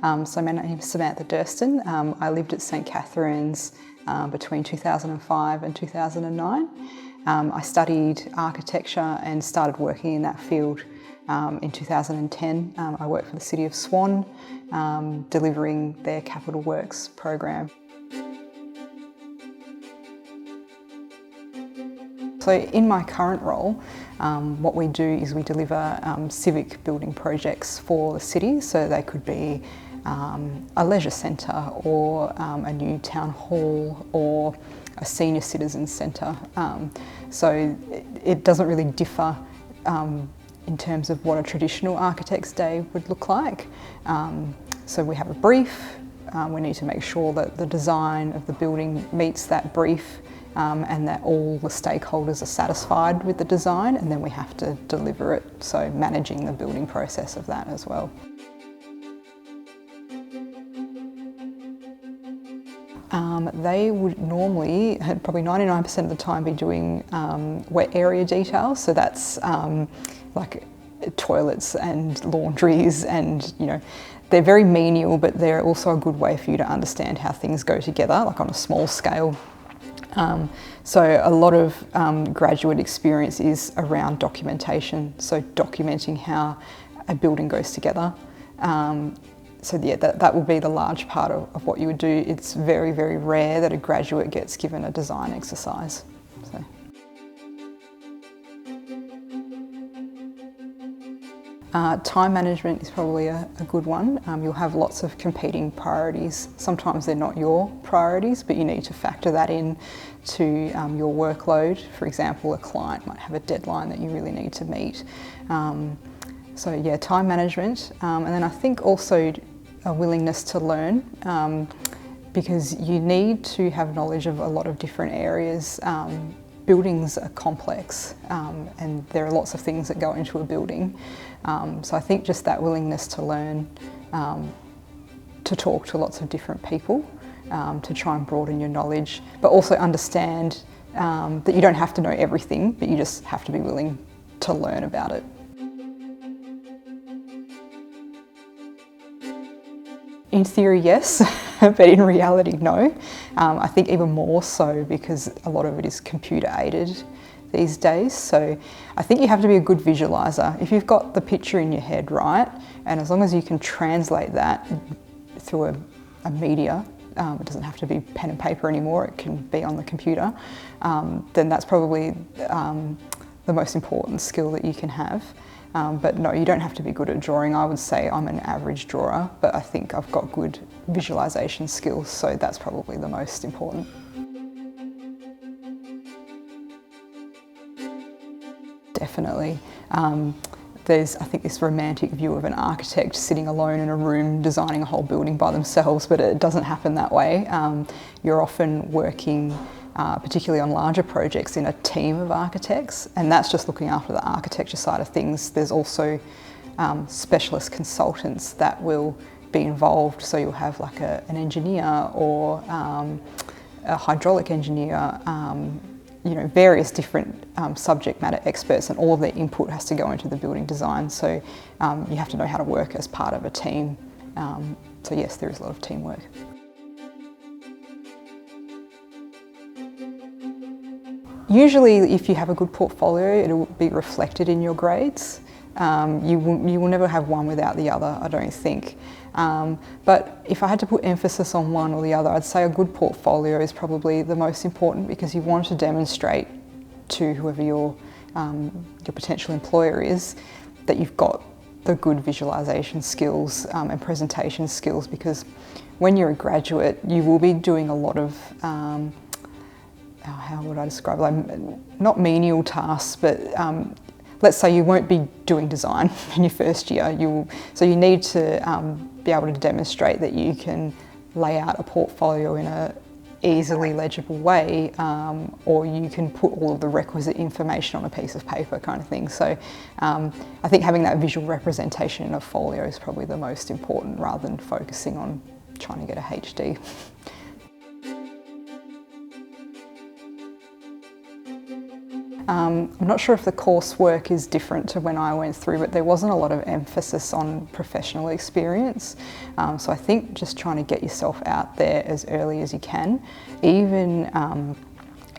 So my name is Samantha Durston. I lived at St Catherine's between 2005 and 2009. I studied architecture and started working in that field in 2010. I worked for the City of Swan, delivering their capital works program. So in my current role, what we do is we deliver civic building projects for the city. So they could be a leisure centre or a new town hall or a senior citizens centre. So it doesn't really differ in terms of what a traditional architect's day would look like. So we have a brief, we need to make sure that the design of the building meets that brief and that all the stakeholders are satisfied with the design, and then we have to deliver it, so managing the building process of that as well. They would normally, probably 99% of the time, be doing wet area details, so that's like toilets and laundries, and they're very menial, but they're also a good way for you to understand how things go together, like on a small scale. So a lot of graduate experience is around documentation, so documenting how a building goes together. So yeah, that will be the large part of what you would do. It's very, very rare that a graduate gets given a design exercise. So. Time management is probably a good one. You'll have lots of competing priorities. Sometimes they're not your priorities, but you need to factor that in to your workload. For example, a client might have a deadline that you really need to meet. So yeah, time management. And then I think also a willingness to learn, because you need to have knowledge of a lot of different areas. Buildings are complex, and there are lots of things that go into a building. So I think just that willingness to learn, to talk to lots of different people, to try and broaden your knowledge, but also understand that you don't have to know everything, but you just have to be willing to learn about it. In theory, yes, but in reality, no. I think even more so because a lot of it is computer aided these days. So I think you have to be a good visualiser. If you've got the picture in your head right, and as long as you can translate that through a media, it doesn't have to be pen and paper anymore, it can be on the computer, then that's probably the most important skill that you can have. But no, you don't have to be good at drawing. I would say I'm an average drawer, but I think I've got good visualisation skills, so that's probably the most important. Definitely. There's, I think, this romantic view of an architect sitting alone in a room designing a whole building by themselves, but it doesn't happen that way. You're often working particularly on larger projects, in a team of architects, and that's just looking after the architecture side of things. There's also specialist consultants that will be involved, so you'll have like an engineer or a hydraulic engineer, various different subject matter experts, and all of their input has to go into the building design, so you have to know how to work as part of a team. So yes, there is a lot of teamwork. Usually, if you have a good portfolio, it'll be reflected in your grades. You will never have one without the other, I don't think. But if I had to put emphasis on one or the other, I'd say a good portfolio is probably the most important, because you want to demonstrate to whoever your potential employer is that you've got the good visualisation skills and presentation skills, because when you're a graduate, you will be doing a lot of how would I describe it? Like, not menial tasks, but let's say you won't be doing design in your first year. So you need to be able to demonstrate that you can lay out a portfolio in a easily legible way, or you can put all of the requisite information on a piece of paper, kind of thing. So I think having that visual representation in a folio is probably the most important, rather than focusing on trying to get a HD. I'm not sure if the coursework is different to when I went through, but there wasn't a lot of emphasis on professional experience. So I think just trying to get yourself out there as early as you can, even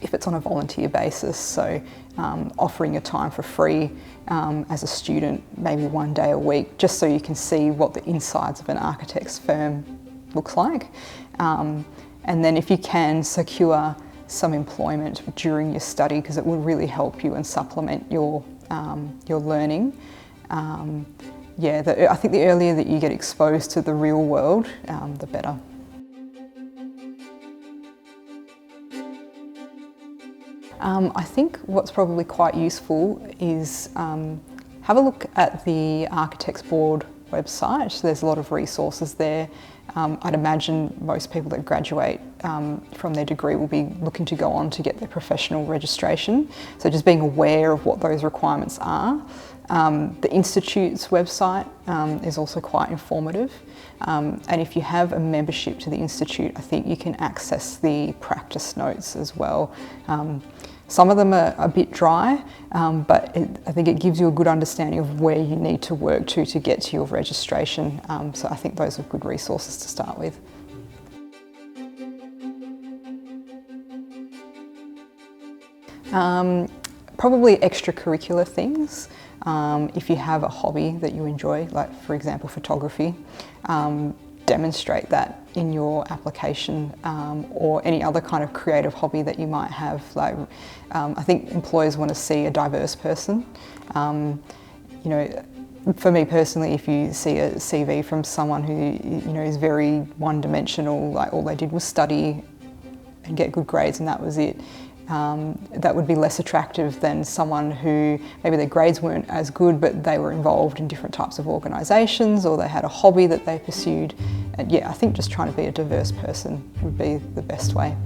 if it's on a volunteer basis. So offering your time for free as a student, maybe 1 day a week, just so you can see what the insides of an architect's firm looks like. And then if you can secure some employment during your study, because it will really help you and supplement your learning. I think the earlier that you get exposed to the real world, the better. I think what's probably quite useful is have a look at the Architects Board website. There's a lot of resources there. I'd imagine most people that graduate from their degree will be looking to go on to get their professional registration. So just being aware of what those requirements are. The Institute's website is also quite informative. And if you have a membership to the Institute, I think you can access the practice notes as well. Some of them are a bit dry, but I think it gives you a good understanding of where you need to work to get to your registration. So I think those are good resources to start with. Probably extracurricular things. If you have a hobby that you enjoy, like for example photography, demonstrate that in your application, or any other kind of creative hobby that you might have. Like, I think employers want to see a diverse person. You know, for me personally, if you see a CV from someone who is very one-dimensional, like all they did was study and get good grades and that was it, that would be less attractive than someone who maybe their grades weren't as good but they were involved in different types of organisations, or they had a hobby that they pursued. And yeah, I think just trying to be a diverse person would be the best way.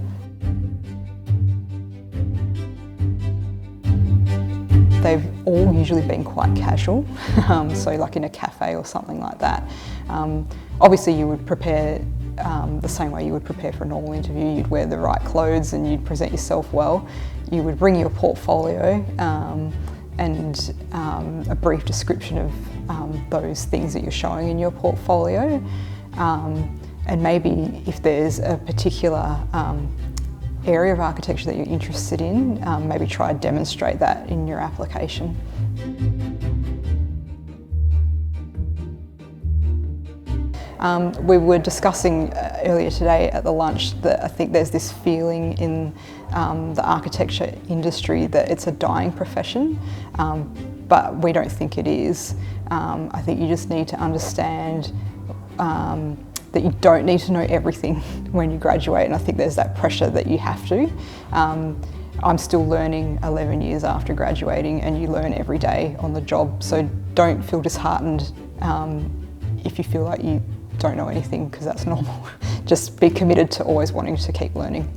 They've all usually been quite casual, so like in a cafe or something like that. Obviously you would prepare the same way you would prepare for a normal interview. You'd wear the right clothes and you'd present yourself well. You would bring your portfolio and a brief description of those things that you're showing in your portfolio. And maybe if there's a particular area of architecture that you're interested in, maybe try to demonstrate that in your application. We were discussing earlier today at the lunch that I think there's this feeling in the architecture industry that it's a dying profession, but we don't think it is. I think you just need to understand that you don't need to know everything when you graduate, and I think there's that pressure that you have to. I'm still learning 11 years after graduating, and you learn every day on the job, so don't feel disheartened if you feel like you don't know anything, because that's normal. Just be committed to always wanting to keep learning.